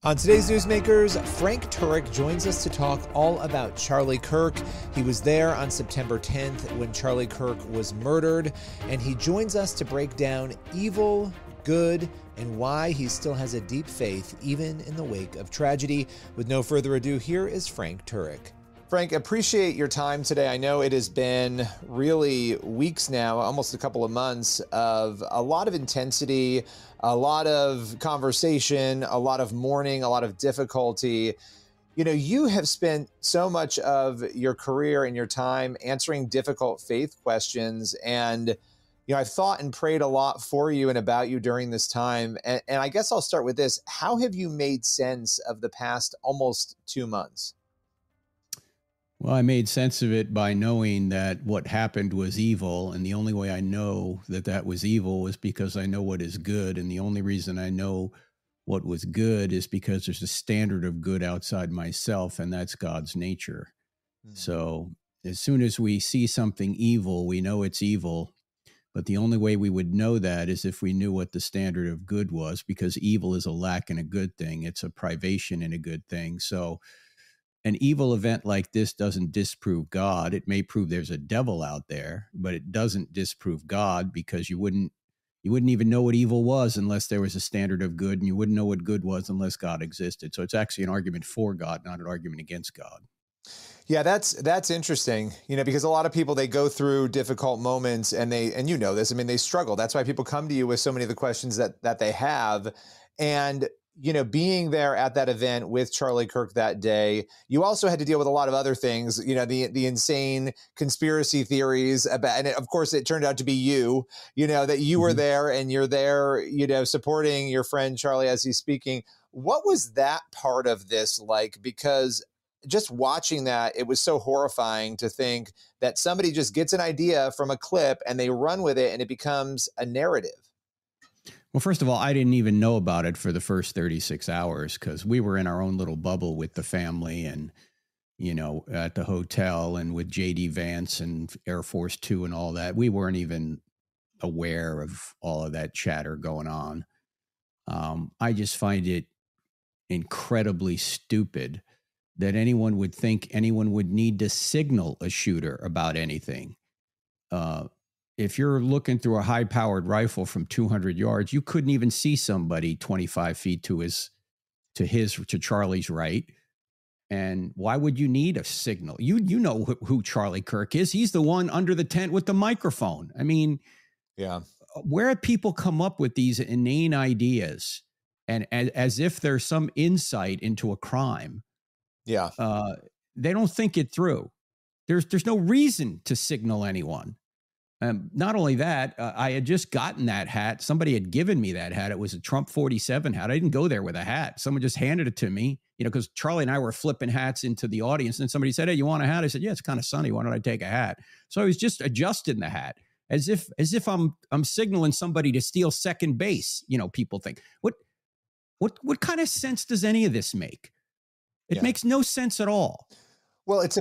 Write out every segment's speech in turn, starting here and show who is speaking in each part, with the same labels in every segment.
Speaker 1: On today's Newsmakers, Frank Turek joins us to talk all about Charlie Kirk. He was there on September 10th when Charlie Kirk was murdered, and he joins us to break down evil, good, and why he still has a deep faith even in the wake of tragedy. With no further ado, here is Frank Turek. Frank, appreciate your time today. I know it has been really weeks now, almost a couple of months of a lot of intensity, a lot of conversation, a lot of mourning, a lot of difficulty. You know, you have spent so much of your career and your time answering difficult faith questions. And, you know, I've thought and prayed a lot for you and about you during this time. And I guess I'll start with this. How have you made sense of the past almost 2 months?
Speaker 2: Well, I made sense of it by knowing that what happened was evil. And the only way I know that that was evil was because I know what is good. And the only reason I know what was good is because there's a standard of good outside myself, and that's God's nature. So as soon as we see something evil, we know it's evil. But the only way we would know that is if we knew what the standard of good was, because evil is a lack in a good thing. It's a privation in a good thing. So an evil event like this doesn't disprove God. It may prove there's a devil out there, but it doesn't disprove God, because you wouldn't even know what evil was unless there was a standard of good, and you wouldn't know what good was unless God existed. So it's actually an argument for God, not an argument against God.
Speaker 1: Yeah, that's interesting, you know, because a lot of people, they go through difficult moments and you know this, I mean, they struggle. That's why people come to you with so many of the questions that they have. And you know, being there at that event with Charlie Kirk that day, you also had to deal with a lot of other things, you know, the insane conspiracy theories about, and of course it turned out to be you know, that you were there and you're there, you know, supporting your friend Charlie as he's speaking. What was that part of this like? Because just watching that, it was so horrifying to think that somebody just gets an idea from a clip and they run with it and it becomes a narrative.
Speaker 2: Well, first of all, I didn't even know about it for the first 36 hours because we were in our own little bubble with the family and, you know, at the hotel and with JD Vance and Air Force Two and all that. We weren't even aware of all of that chatter going on. I just find it incredibly stupid that anyone would think anyone would need to signal a shooter about anything. If you're looking through a high-powered rifle from 200 yards, you couldn't even see somebody 25 feet to Charlie's right. And why would you need a signal? You know who Charlie Kirk is. He's the one under the tent with the microphone. I mean,
Speaker 1: yeah,
Speaker 2: where people come up with these inane ideas and as if there's some insight into a crime.
Speaker 1: Yeah,
Speaker 2: they don't think it through. There's no reason to signal anyone. Not only that, I had just gotten that hat. Somebody had given me that hat. It was a Trump 47 hat. I didn't go there with a hat. Someone just handed it to me, you know, because Charlie and I were flipping hats into the audience. And somebody said, "Hey, you want a hat?" I said, "Yeah, it's kind of sunny. Why don't I take a hat?" So I was just adjusting the hat as if I'm signaling somebody to steal second base. You know, people think, what kind of sense does any of this make? It makes no sense at all.
Speaker 1: Well, it's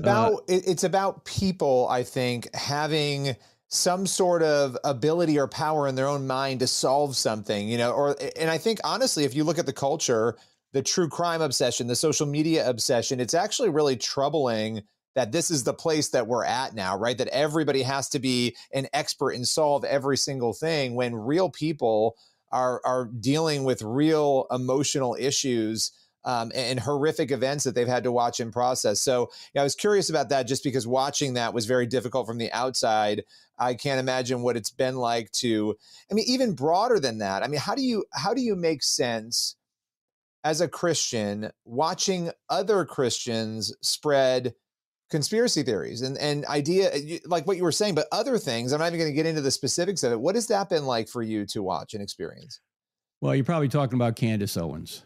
Speaker 1: about people, I think, having some sort of ability or power in their own mind to solve something, you know, and I think, honestly, if you look at the culture, the true crime obsession, the social media obsession, it's actually really troubling that this is the place that we're at now, right? That everybody has to be an expert and solve every single thing when real people are dealing with real emotional issues and horrific events that they've had to watch and process. So I was curious about that just because watching that was very difficult from the outside. I can't imagine what it's been like to, I mean, even broader than that. I mean, how do you make sense as a Christian watching other Christians spread conspiracy theories and idea like what you were saying, but other things? I'm not even going to get into the specifics of it. What has that been like for you to watch and experience?
Speaker 2: Well, you're probably talking about Candace Owens.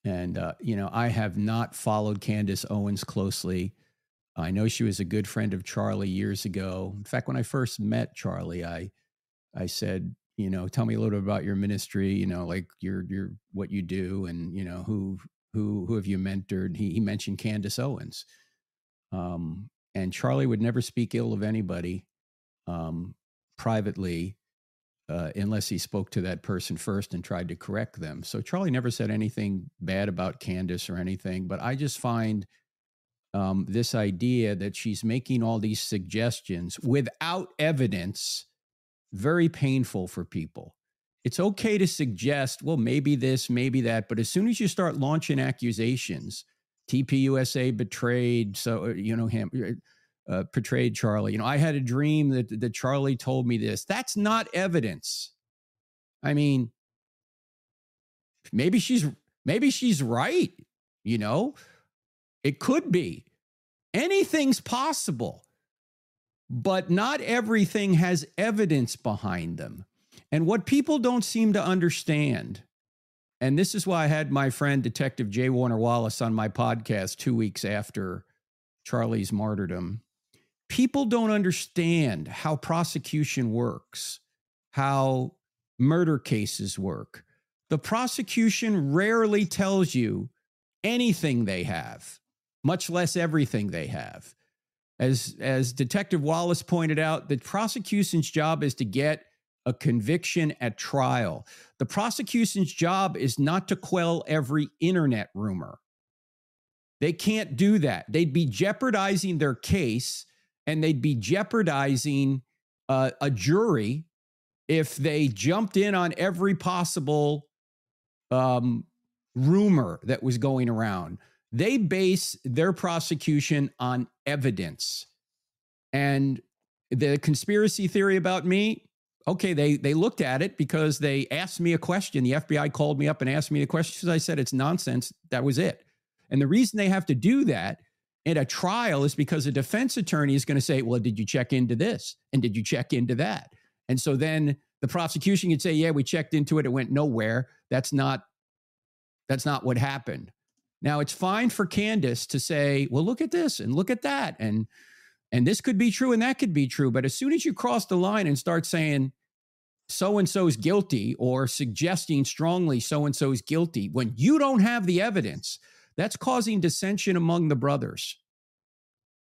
Speaker 2: And, you know, I have not followed Candace Owens closely. I know she was a good friend of Charlie years ago. In fact, when I first met Charlie, I said, you know, tell me a little bit about your ministry, you know, like your what you do and, you know, who have you mentored? He mentioned Candace Owens. And Charlie would never speak ill of anybody privately. unless he spoke to that person first and tried to correct them. So Charlie never said anything bad about Candace or anything, but I just find this idea that she's making all these suggestions without evidence very painful for people. It's okay to suggest, well, maybe this, maybe that, but as soon as you start launching accusations, TPUSA betrayed, so him portrayed Charlie. I had a dream that Charlie told me this. That's not evidence. I mean, maybe she's right. It could be. Anything's possible, but not everything has evidence behind them. And what people don't seem to understand, and this is why I had my friend Detective J. Warner Wallace on my podcast 2 weeks after Charlie's martyrdom. People don't understand how prosecution works, how murder cases work. The prosecution rarely tells you anything they have, much less everything they have. As Detective Wallace pointed out, the prosecution's job is to get a conviction at trial. The prosecution's job is not to quell every internet rumor. They can't do that. They'd be jeopardizing their case, and they'd be jeopardizing a jury if they jumped in on every possible rumor that was going around. They base their prosecution on evidence. And the conspiracy theory about me, okay, they looked at it because they asked me a question. The FBI called me up and asked me the question. I said, it's nonsense. That was it. And the reason they have to do that in a trial is because a defense attorney is going to say, well, did you check into this? And did you check into that? And so then the prosecution could say, yeah, we checked into it. It went nowhere. That's not what happened. Now, it's fine for Candace to say, well, look at this and look at that. And this could be true and that could be true. But as soon as you cross the line and start saying so-and-so's guilty or suggesting strongly so-and-so's guilty, when you don't have the evidence, that's causing dissension among the brothers.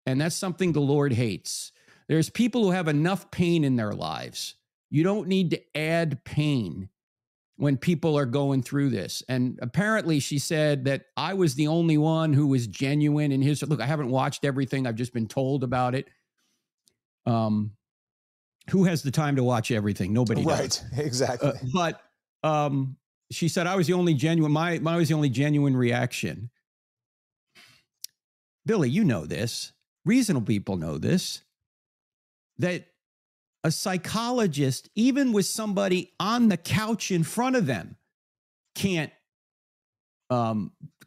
Speaker 2: And that's something the Lord hates. There's people who have enough pain in their lives. You don't need to add pain when people are going through this. And apparently she said that I was the only one who was genuine in his. Look, I haven't watched everything. I've just been told about it. Who has the time to watch everything? Nobody does.
Speaker 1: Right, exactly.
Speaker 2: But she said I was the only genuine. Mine was the only genuine reaction. Billy, you know this. Reasonable people know this. That a psychologist, even with somebody on the couch in front of them, can't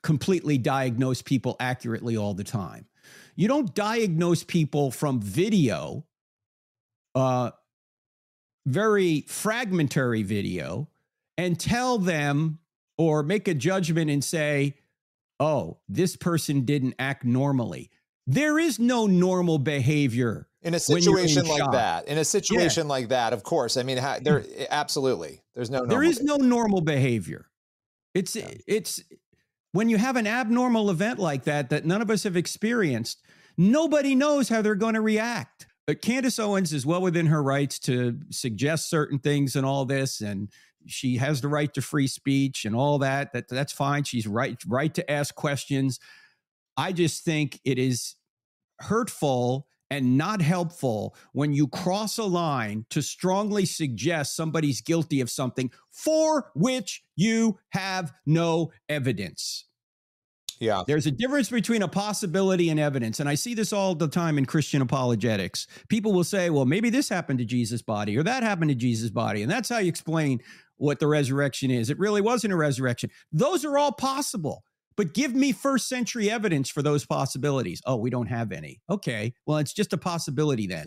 Speaker 2: completely diagnose people accurately all the time. You don't diagnose people from video, very fragmentary video, and tell them or make a judgment and say, oh, this person didn't act normally. There is no normal behavior
Speaker 1: in a situation like that. In a situation like that, of course. I mean, there absolutely. There's no normal.
Speaker 2: There is no normal behavior. It's when you have an abnormal event like that none of us have experienced, nobody knows how they're going to react. But Candace Owens is well within her rights to suggest certain things and all this, and she has the right to free speech and all that. That's fine. She's right to ask questions. I just think it is hurtful and not helpful when you cross a line to strongly suggest somebody's guilty of something for which you have no evidence.
Speaker 1: Yeah.
Speaker 2: There's a difference between a possibility and evidence. And I see this all the time in Christian apologetics. People will say, well, maybe this happened to Jesus' body or that happened to Jesus' body. And that's how you explain what the resurrection is. It really wasn't a resurrection. Those are all possible. But give me first century evidence for those possibilities. Oh, we don't have any. Okay, well, it's just a possibility then.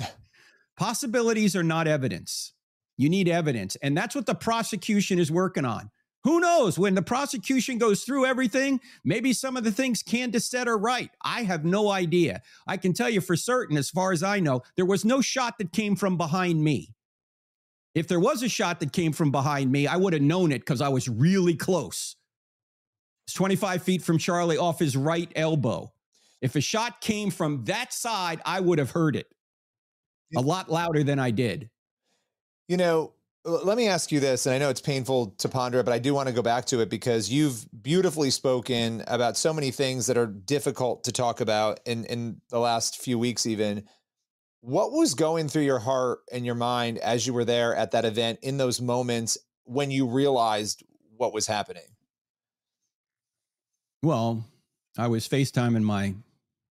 Speaker 2: Possibilities are not evidence. You need evidence. And that's what the prosecution is working on. Who knows? When the prosecution goes through everything, maybe some of the things Candace said are right. I have no idea. I can tell you for certain, as far as I know, there was no shot that came from behind me. If there was a shot that came from behind me, I would have known it because I was really close. It's 25 feet from Charlie off his right elbow. If a shot came from that side, I would have heard it a lot louder than I did.
Speaker 1: You know, Let me ask you this, and I know it's painful to ponder it, but I do want to go back to it because you've beautifully spoken about so many things that are difficult to talk about in the last few weeks even. What was going through your heart and your mind as you were there at that event in those moments when you realized what was happening?
Speaker 2: Well, I was FaceTiming my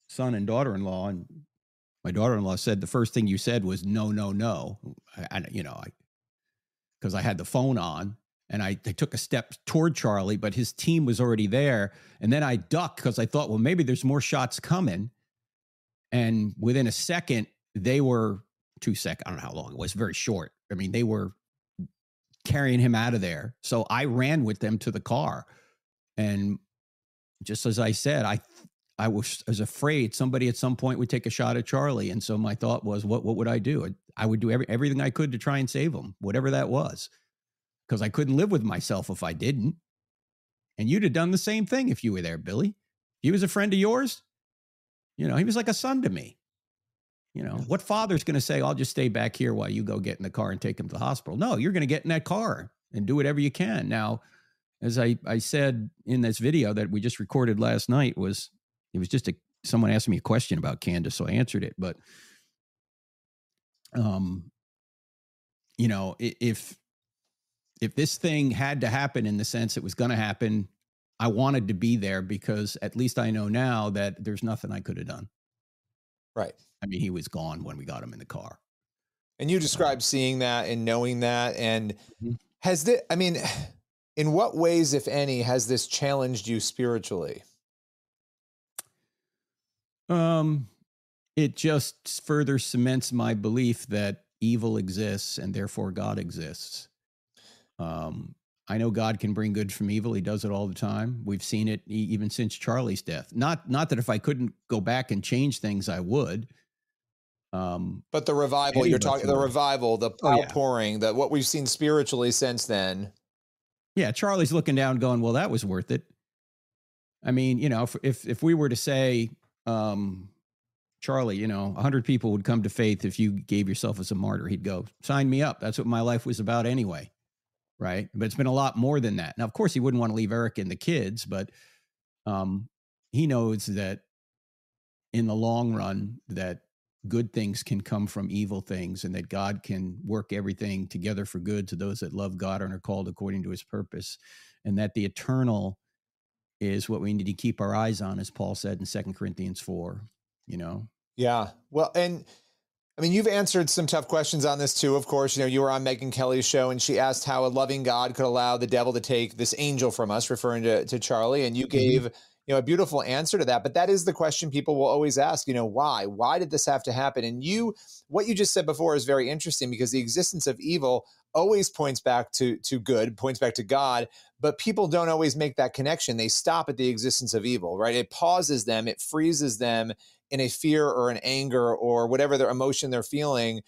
Speaker 2: son and daughter-in-law, and my daughter-in-law said, the first thing you said was, no, no, no. Because I had the phone on, and I took a step toward Charlie, but his team was already there. And then I ducked because I thought, well, maybe there's more shots coming. And within a second, they were 2 seconds. I don't know how long it was, very short. I mean, they were carrying him out of there. So I ran with them to the car. And just as I said, I was afraid somebody at some point would take a shot at Charlie. And so my thought was, what would I do? I would do everything I could to try and save him, whatever that was, because I couldn't live with myself if I didn't. And you'd have done the same thing if you were there, Billy. He was a friend of yours. He was like a son to me. What father's going to say, I'll just stay back here while you go get in the car and take him to the hospital? No, you're going to get in that car and do whatever you can. Now, as I said in this video that we just recorded last night, it was just someone asked me a question about Candace, so I answered it. But, if this thing had to happen in the sense it was going to happen, I wanted to be there because at least I know now that there's nothing I could have done.
Speaker 1: Right.
Speaker 2: I mean, he was gone when we got him in the car.
Speaker 1: And you described seeing that and knowing that. And in what ways, if any, has this challenged you spiritually?
Speaker 2: It just further cements my belief that evil exists and therefore God exists. I know God can bring good from evil. He does it all the time. We've seen it even since Charlie's death. Not that if I couldn't go back and change things, I would.
Speaker 1: But the revival you're talking, the revival, the outpouring, that what we've seen spiritually since then.
Speaker 2: Yeah, Charlie's looking down, going, "Well, that was worth it." I mean, if we were to say, Charlie, 100 people would come to faith if you gave yourself as a martyr, he'd go, "Sign me up. That's what my life was about anyway." Right. But it's been a lot more than that. Now, of course, he wouldn't want to leave Eric and the kids, but he knows that in the long run, that good things can come from evil things and that God can work everything together for good to those that love God and are called according to his purpose. And that the eternal is what we need to keep our eyes on, as Paul said in 2 Corinthians 4,
Speaker 1: Yeah. Well, and I mean, you've answered some tough questions on this too. Of course, you were on Megyn Kelly's show and she asked how a loving God could allow the devil to take this angel from us, referring to Charlie. And you gave, a beautiful answer to that. But that is the question people will always ask, why? Why did this have to happen? And what you just said before is very interesting, because the existence of evil always points back to good, points back to God, but people don't always make that connection. They stop at the existence of evil, right? It pauses them, it freezes them in a fear or an anger or whatever their emotion they're feeling.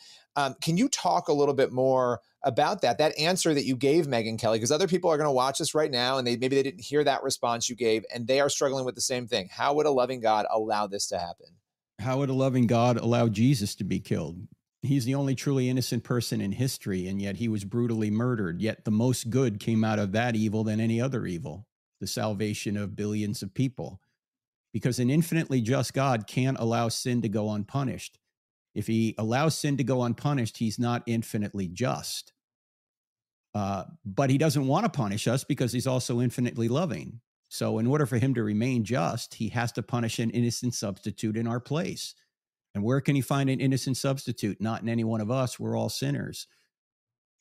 Speaker 1: Can you talk a little bit more about that answer that you gave Megyn Kelly? Because other people are going to watch this right now and maybe they didn't hear that response you gave and they are struggling with the same thing. How would a loving God allow this to happen?
Speaker 2: How would a loving God allow Jesus to be killed? He's the only truly innocent person in history, and yet he was brutally murdered. Yet the most good came out of that evil than any other evil, the salvation of billions of people. Because an infinitely just God can't allow sin to go unpunished. If he allows sin to go unpunished, he's not infinitely just. But he doesn't want to punish us because he's also infinitely loving. So in order for him to remain just, he has to punish an innocent substitute in our place. And where can he find an innocent substitute? Not in any one of us. We're all sinners.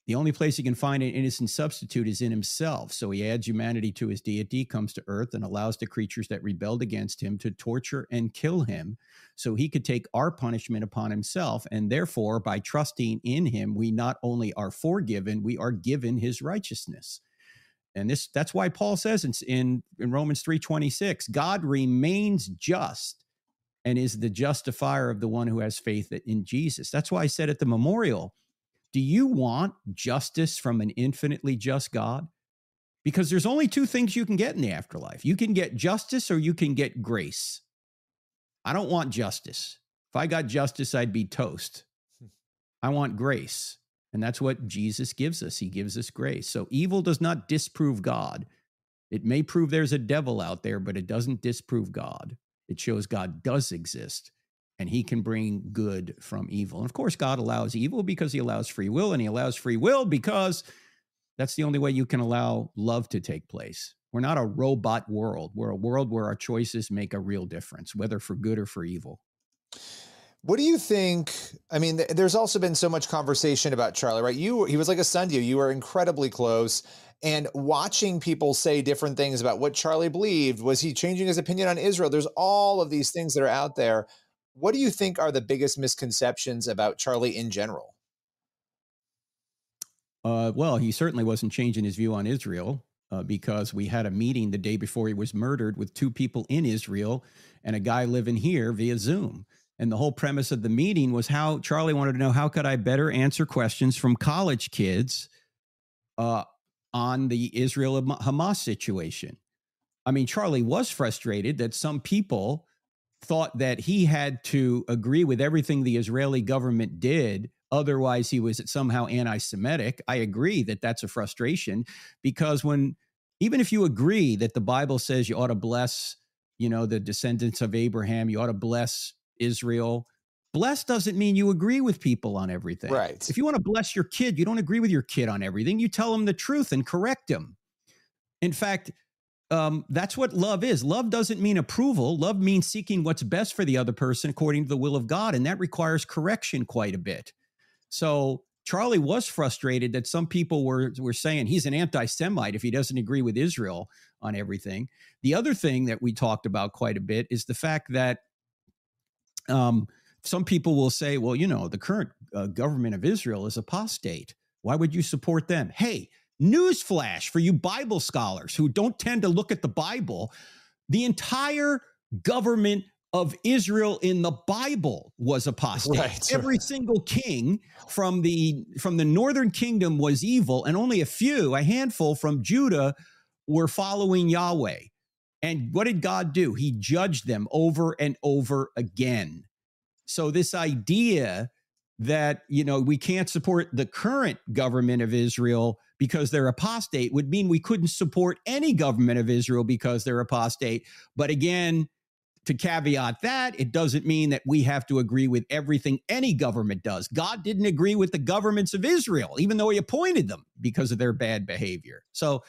Speaker 2: The only place he can find an innocent substitute is in himself. So he adds humanity to his deity, comes to earth, and allows the creatures that rebelled against him to torture and kill him so he could take our punishment upon himself. And therefore, by trusting in him, we not only are forgiven, we are given his righteousness. And that's why Paul says in Romans 3:26, God remains just and is the justifier of the one who has faith in Jesus. That's why I said at the memorial, do you want justice from an infinitely just God? Because there's only two things you can get in the afterlife. You can get justice or you can get grace. I don't want justice. If I got justice, I'd be toast. I want grace. And that's what Jesus gives us. He gives us grace. So evil does not disprove God. It may prove there's a devil out there, but it doesn't disprove God. It shows God does exist, and he can bring good from evil. And of course, God allows evil because he allows free will, and he allows free will because that's the only way you can allow love to take place. We're not a robot world. We're a world where our choices make a real difference, whether for good or for evil.
Speaker 1: What do you think? I mean, there's also been so much conversation about Charlie, right? He was like a son to you. You were incredibly close. And watching people say different things about what Charlie believed, was he changing his opinion on Israel? There's all of these things that are out there. What do you think are the biggest misconceptions about Charlie in general?
Speaker 2: Well, he certainly wasn't changing his view on Israel because we had a meeting the day before he was murdered with 2 people in Israel and a guy living here via Zoom. And the whole premise of the meeting was how Charlie wanted to know, how could I better answer questions from college kids on the Israel-Hamas situation? I mean, Charlie was frustrated that some people thought that he had to agree with everything the Israeli government did. Otherwise, he was somehow anti-Semitic. I agree that that's a frustration because even if you agree that the Bible says you ought to bless, the descendants of Abraham, you ought to bless Israel. Bless doesn't mean you agree with people on everything.
Speaker 1: Right.
Speaker 2: If you want to bless your kid, you don't agree with your kid on everything. You tell them the truth and correct them. In fact, that's what love is. Love doesn't mean approval. Love means seeking what's best for the other person according to the will of God. And that requires correction quite a bit. So Charlie was frustrated that some people were saying he's an anti-Semite if he doesn't agree with Israel on everything. The other thing that we talked about quite a bit is the fact that some people will say, well, the current government of Israel is apostate. Why would you support them? Hey, newsflash for you Bible scholars who don't tend to look at the Bible. The entire government of Israel in the Bible was apostate.
Speaker 1: Right.
Speaker 2: Every single king from the northern kingdom was evil, and only a handful from Judah were following Yahweh. And what did God do? He judged them over and over again. So this idea that, we can't support the current government of Israel because they're apostate would mean we couldn't support any government of Israel because they're apostate. But again, to caveat that, it doesn't mean that we have to agree with everything any government does. God didn't agree with the governments of Israel, even though he appointed them because of their bad behavior. So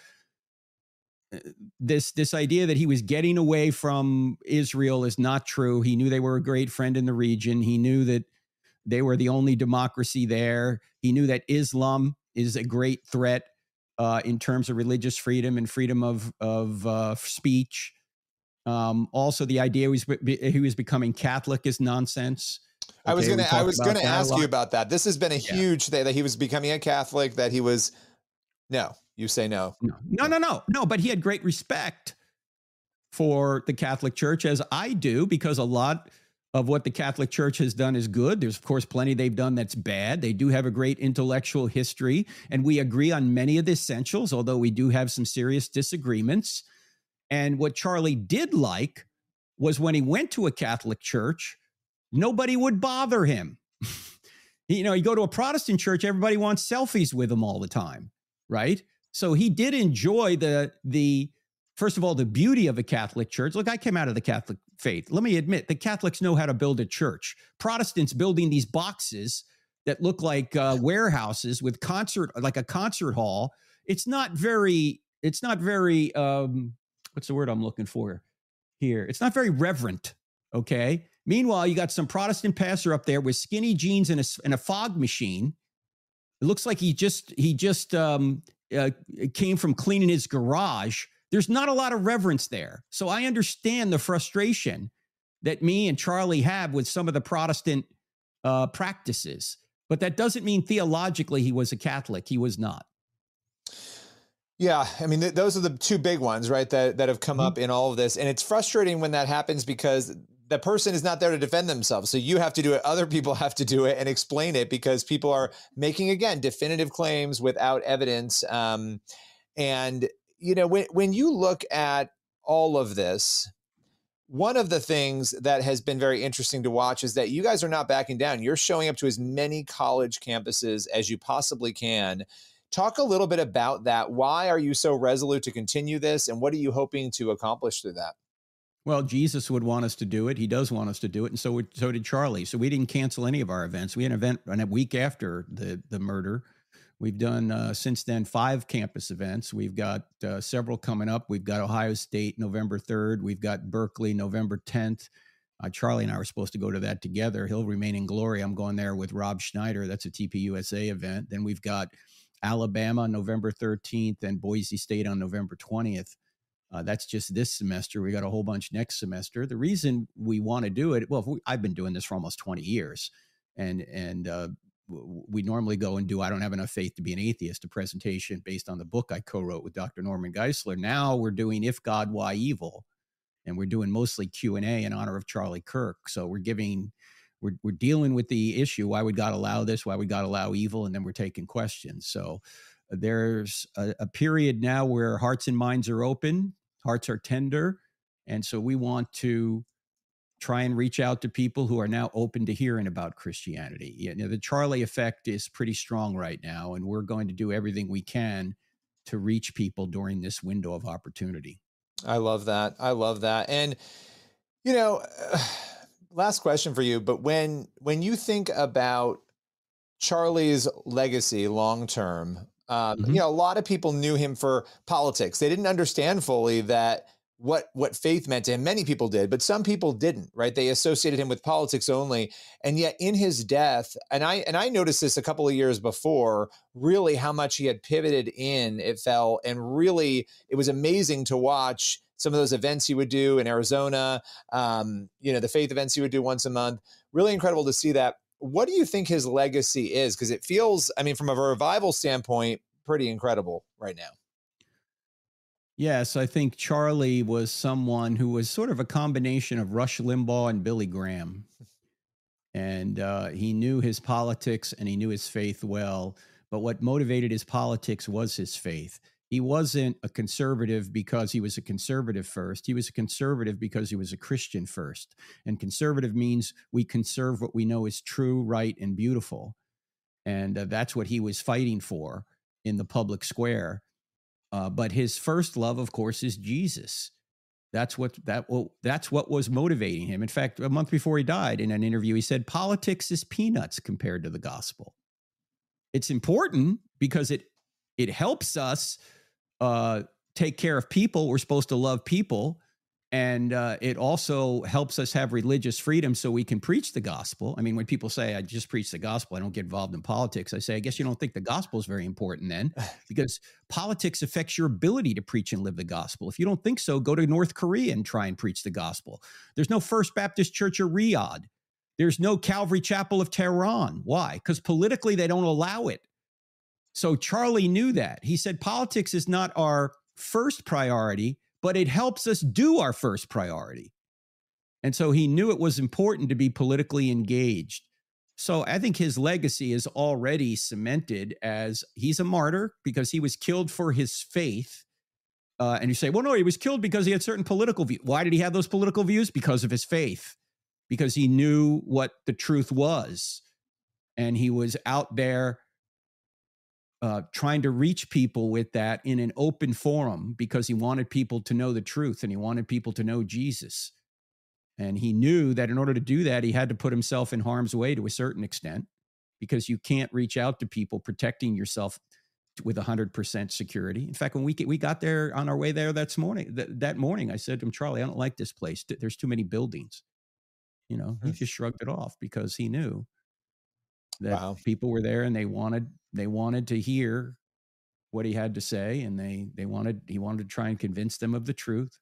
Speaker 2: this idea that he was getting away from Israel is not true. He knew they were a great friend in the region. He knew that they were the only democracy there. He knew that Islam is a great threat in terms of religious freedom and freedom of speech. Also, the idea he was becoming Catholic is nonsense. Okay,
Speaker 1: I was going to ask you about that. This has been a huge thing, that he was becoming a Catholic, that he was. No, you say no.
Speaker 2: No, but he had great respect for the Catholic Church, as I do, because a lot of what the Catholic Church has done is good. There's, of course, plenty they've done that's bad. They do have a great intellectual history, and we agree on many of the essentials, although we do have some serious disagreements. And what Charlie did like was when he went to a Catholic church, nobody would bother him. You go to a Protestant church, everybody wants selfies with him all the time, right? So he did enjoy the first of all, the beauty of a Catholic church. Look, I came out of the Catholic faith. Let me admit, the Catholics know how to build a church. Protestants building these boxes that look like warehouses with like a concert hall. It's not very, what's the word I'm looking for here? It's not very reverent, okay? Meanwhile, you got some Protestant pastor up there with skinny jeans and a fog machine. It looks like he just came from cleaning his garage. There's not a lot of reverence there. So I understand the frustration that me and Charlie have with some of the Protestant practices. But that doesn't mean theologically he was a Catholic. He was not.
Speaker 1: Yeah, I mean, those are the two big ones, right, that have come up in all of this. And it's frustrating when that happens because the person is not there to defend themselves. So you have to do it. Other people have to do it and explain it because people are making, again, definitive claims without evidence. And, when you look at all of this, one of the things that has been very interesting to watch is that you guys are not backing down. You're showing up to as many college campuses as you possibly can. Talk a little bit about that. Why are you so resolute to continue this? And what are you hoping to accomplish through that?
Speaker 2: Well, Jesus would want us to do it. He does want us to do it. And so did Charlie. So we didn't cancel any of our events. We had an event a week after the murder. We've done, since then, 5 campus events. We've got several coming up. We've got Ohio State November 3rd. We've got Berkeley November 10th. Charlie and I were supposed to go to that together. He'll remain in glory. I'm going there with Rob Schneider. That's a TPUSA event. Then we've got Alabama November 13th and Boise State on November 20th. That's just this semester. We got a whole bunch next semester. The reason we want to do it, well, I've been doing this for almost 20 years, and we normally go and do I Don't Have Enough Faith to Be an Atheist, a presentation based on the book I co-wrote with Dr. Norman Geisler. Now we're doing If God, Why Evil? And we're doing mostly Q&A in honor of Charlie Kirk. So we're dealing with the issue, why would God allow this? Why would God allow evil? And then we're taking questions. So there's a period now where hearts and minds are open, hearts are tender. And so we want to try and reach out to people who are now open to hearing about Christianity. You know, the Charlie effect is pretty strong right now, and we're going to do everything we can to reach people during this window of opportunity.
Speaker 1: I love that. I love that. And, you know, last question for you, but when you think about Charlie's legacy long-term, you know, a lot of people knew him for politics. They didn't understand fully that what faith meant to him. Many people did, but some people didn't, right? They associated him with politics only. And yet in his death, and I noticed this a couple of years before, really how much he had pivoted in, it felt, and really it was amazing to watch some of those events he would do in Arizona, you know, the faith events he would do once a month. Really incredible to see that. What do you think his legacy is? Because it feels, I mean, from a revival standpoint, pretty incredible right now.
Speaker 2: Yes, I think Charlie was someone who was sort of a combination of Rush Limbaugh and Billy Graham. And he knew his politics and he knew his faith well. But what motivated his politics was his faith. He wasn't a conservative because he was a conservative first. He was a conservative because he was a Christian first. And conservative means we conserve what we know is true, right, and beautiful. And that's what he was fighting for in the public square. But his first love, of course, is Jesus. That's what was motivating him. In fact, a month before he died, in an interview, he said, politics is peanuts compared to the gospel. It's important because it helps us take care of people. We're supposed to love people. And it also helps us have religious freedom so we can preach the gospel. I mean, when people say, I just preach the gospel, I don't get involved in politics, I say, I guess you don't think the gospel is very important then, because politics affects your ability to preach and live the gospel. If you don't think so, go to North Korea and try and preach the gospel. There's no First Baptist Church of Riyadh. There's no Calvary Chapel of Tehran. Why? Because politically they don't allow it. So Charlie knew that. He said, politics is not our first priority, but it helps us do our first priority. And so he knew it was important to be politically engaged. So I think his legacy is already cemented as he's a martyr because he was killed for his faith. And you say, well, no, he was killed because he had certain political views. Why did he have those political views? Because of his faith, because he knew what the truth was. And he was out there trying to reach people with that in an open forum because he wanted people to know the truth and he wanted people to know Jesus. And he knew that in order to do that, he had to put himself in harm's way to a certain extent because you can't reach out to people protecting yourself with 100% security. In fact, when we got there on our way there that morning, I said to him, Charlie, I don't like this place. There's too many buildings. You know, he just shrugged it off because he knew that people were there and they wanted to hear what he had to say, and he wanted to try and convince them of the truth.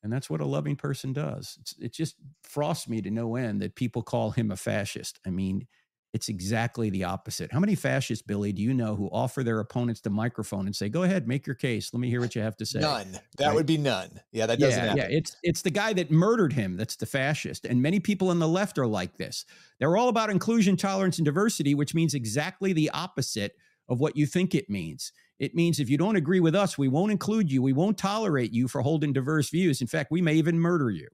Speaker 2: And that's what a loving person does. It just frosts me to no end that people call him a fascist. I mean, it's exactly the opposite. How many fascists, Billy, do you know who offer their opponents the microphone and say, go ahead, make your case. Let me hear what you have to say.
Speaker 1: None. That would be none. Yeah, that doesn't happen.
Speaker 2: Yeah, it's the guy that murdered him that's the fascist. And many people on the left are like this. They're all about inclusion, tolerance, and diversity, which means exactly the opposite of what you think it means. It means if you don't agree with us, we won't include you. We won't tolerate you for holding diverse views. In fact, we may even murder you.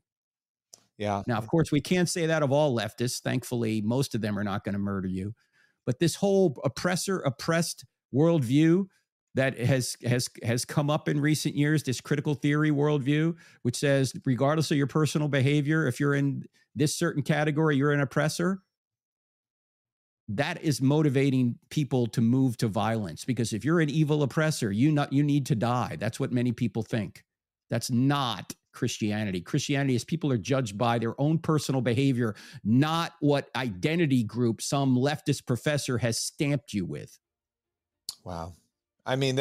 Speaker 1: Yeah.
Speaker 2: Now, of course, we can't say that of all leftists. Thankfully, most of them are not going to murder you. But this whole oppressor-oppressed worldview that has come up in recent years, this critical theory worldview, which says, regardless of your personal behavior, if you're in this certain category, you're an oppressor. That is motivating people to move to violence, because if you're an evil oppressor, you need to die. That's what many people think. That's not Christianity. Christianity is people are judged by their own personal behavior, not what identity group some leftist professor has stamped you with.
Speaker 1: Wow. I mean,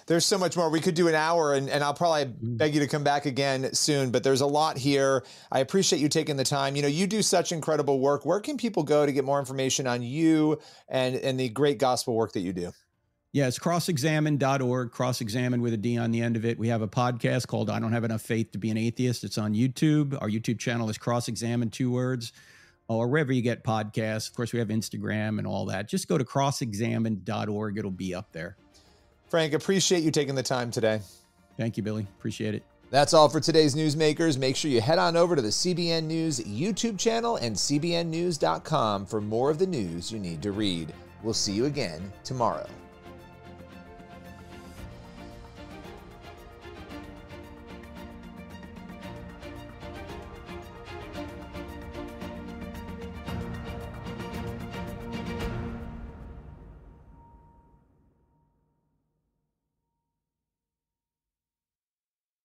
Speaker 1: there's so much more. We could do an hour, and I'll probably beg you to come back again soon, but there's a lot here. I appreciate you taking the time. You know, you do such incredible work. Where can people go to get more information on you and the great gospel work that you do?
Speaker 2: Yeah, it's crossexamine.org, cross-examine with a D on the end of it. We have a podcast called I Don't Have Enough Faith to Be an Atheist. It's on YouTube. Our YouTube channel is cross-examine, 2 words, or wherever you get podcasts. Of course, we have Instagram and all that. Just go to crossexamine.org. It'll be up there.
Speaker 1: Frank, appreciate you taking the time today.
Speaker 2: Thank you, Billy. Appreciate it.
Speaker 1: That's all for today's Newsmakers. Make sure you head on over to the CBN News YouTube channel and cbnnews.com for more of the news you need to read. We'll see you again tomorrow.